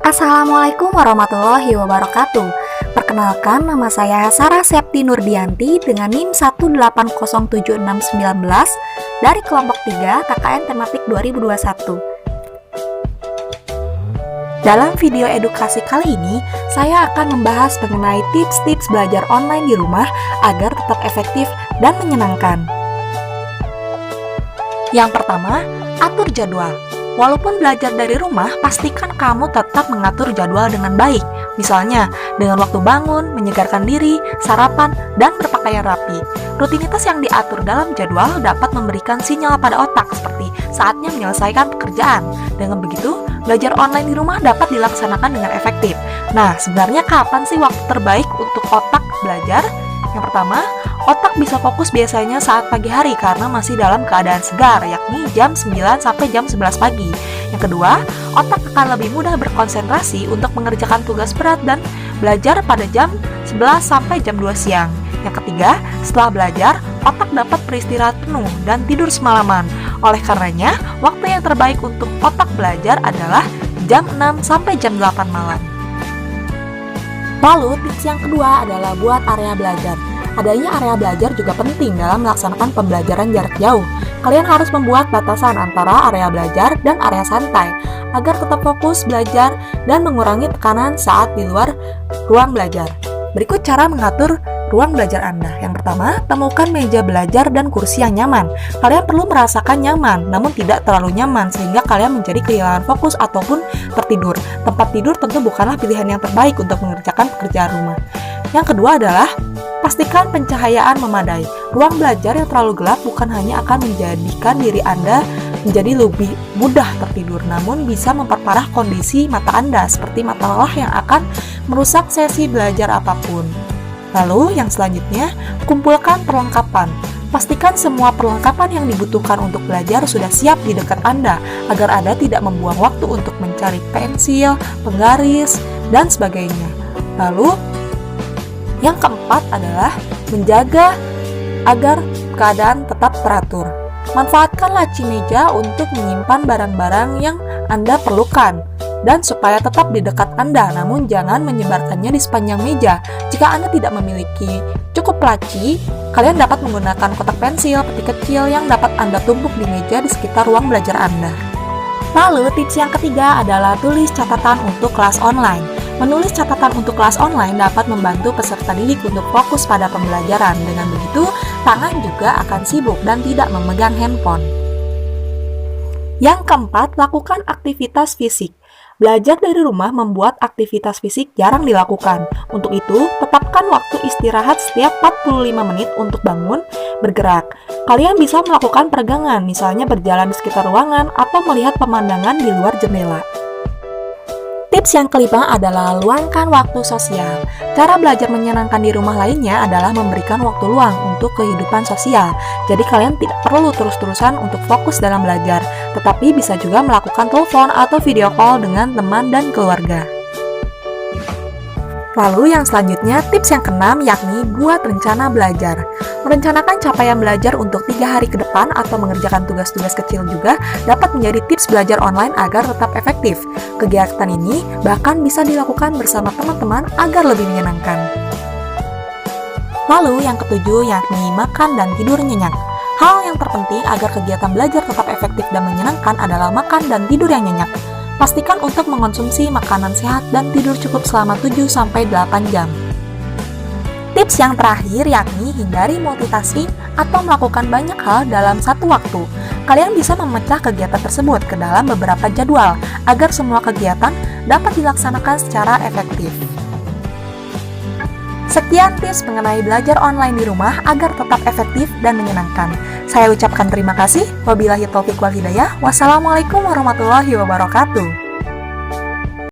Assalamualaikum warahmatullahi wabarakatuh. Perkenalkan, nama saya Sarah Septi Nurdianti dengan NIM 1807619 dari kelompok 3 KKN Tematik 2021. Dalam video edukasi kali ini, saya akan membahas mengenai tips-tips belajar online di rumah agar tetap efektif dan menyenangkan. Yang pertama, atur jadwal. Walaupun belajar dari rumah, pastikan kamu tetap mengatur jadwal dengan baik. Misalnya, dengan waktu bangun, menyegarkan diri, sarapan, dan berpakaian rapi. Rutinitas yang diatur dalam jadwal dapat memberikan sinyal pada otak seperti saatnya menyelesaikan pekerjaan. Dengan begitu, belajar online di rumah dapat dilaksanakan dengan efektif. Nah, sebenarnya kapan sih waktu terbaik untuk otak belajar? Yang pertama, otak bisa fokus biasanya saat pagi hari karena masih dalam keadaan segar, yakni jam 9 sampai jam 11 pagi. Yang kedua, otak akan lebih mudah berkonsentrasi untuk mengerjakan tugas berat dan belajar pada jam 11 sampai jam 2 siang. Yang ketiga, setelah belajar, otak dapat beristirahat penuh dan tidur semalaman. Oleh karenanya, waktu yang terbaik untuk otak belajar adalah jam 6 sampai jam 8 malam. Lalu, tips yang kedua adalah buat area belajar. Adanya area belajar juga penting dalam melaksanakan pembelajaran jarak jauh. Kalian harus membuat batasan antara area belajar dan area santai, agar tetap fokus belajar dan mengurangi tekanan saat di luar ruang belajar. Berikut cara mengatur ruang belajar Anda. Yang pertama, temukan meja belajar dan kursi yang nyaman. Kalian perlu merasakan nyaman, namun tidak terlalu nyaman sehingga kalian menjadi kehilangan fokus ataupun tertidur. Tempat tidur tentu bukanlah pilihan yang terbaik untuk mengerjakan pekerjaan rumah. Yang kedua adalah pastikan pencahayaan memadai. Ruang belajar yang terlalu gelap bukan hanya akan menjadikan diri Anda menjadi lebih mudah tertidur, namun bisa memperparah kondisi mata Anda seperti mata lelah yang akan merusak sesi belajar apapun. Lalu yang selanjutnya, kumpulkan perlengkapan. Pastikan semua perlengkapan yang dibutuhkan untuk belajar sudah siap di dekat Anda, agar Anda tidak membuang waktu untuk mencari pensil, penggaris, dan sebagainya. Lalu, yang keempat adalah menjaga agar keadaan tetap teratur. Manfaatkan laci meja untuk menyimpan barang-barang yang Anda perlukan dan supaya tetap di dekat Anda, namun jangan menyebarkannya di sepanjang meja. Jika Anda tidak memiliki cukup laci, kalian dapat menggunakan kotak pensil, peti kecil yang dapat Anda tumpuk di meja di sekitar ruang belajar Anda. Lalu, tips yang ketiga adalah tulis catatan untuk kelas online. Menulis catatan untuk kelas online dapat membantu peserta didik untuk fokus pada pembelajaran. Dengan begitu, tangan juga akan sibuk dan tidak memegang handphone. Yang keempat, lakukan aktivitas fisik. Belajar dari rumah membuat aktivitas fisik jarang dilakukan. Untuk itu, tetapkan waktu istirahat setiap 45 menit untuk bangun, bergerak. Kalian bisa melakukan peregangan, misalnya berjalan di sekitar ruangan atau melihat pemandangan di luar jendela. Tips yang kelima adalah luangkan waktu sosial. Cara belajar menyenangkan di rumah lainnya adalah memberikan waktu luang untuk kehidupan sosial. Jadi kalian tidak perlu terus-terusan untuk fokus dalam belajar, tetapi bisa juga melakukan telepon atau video call dengan teman dan keluarga. Lalu yang selanjutnya, tips yang keenam yakni buat rencana belajar. Merencanakan capaian belajar untuk 3 hari ke depan atau mengerjakan tugas-tugas kecil juga dapat menjadi tips belajar online agar tetap efektif. Kegiatan ini bahkan bisa dilakukan bersama teman-teman agar lebih menyenangkan. Lalu yang ketujuh yakni makan dan tidur nyenyak. Hal yang terpenting agar kegiatan belajar tetap efektif dan menyenangkan adalah makan dan tidur yang nyenyak. Pastikan untuk mengonsumsi makanan sehat dan tidur cukup selama 7-8 jam. Tips yang terakhir yakni hindari multitasking atau melakukan banyak hal dalam satu waktu. Kalian bisa memecah kegiatan tersebut ke dalam beberapa jadwal agar semua kegiatan dapat dilaksanakan secara efektif. Sekian tips mengenai belajar online di rumah agar tetap efektif dan menyenangkan. Saya ucapkan terima kasih. Wabillahi taufiq wal hidayah. Wassalamualaikum warahmatullahi wabarakatuh.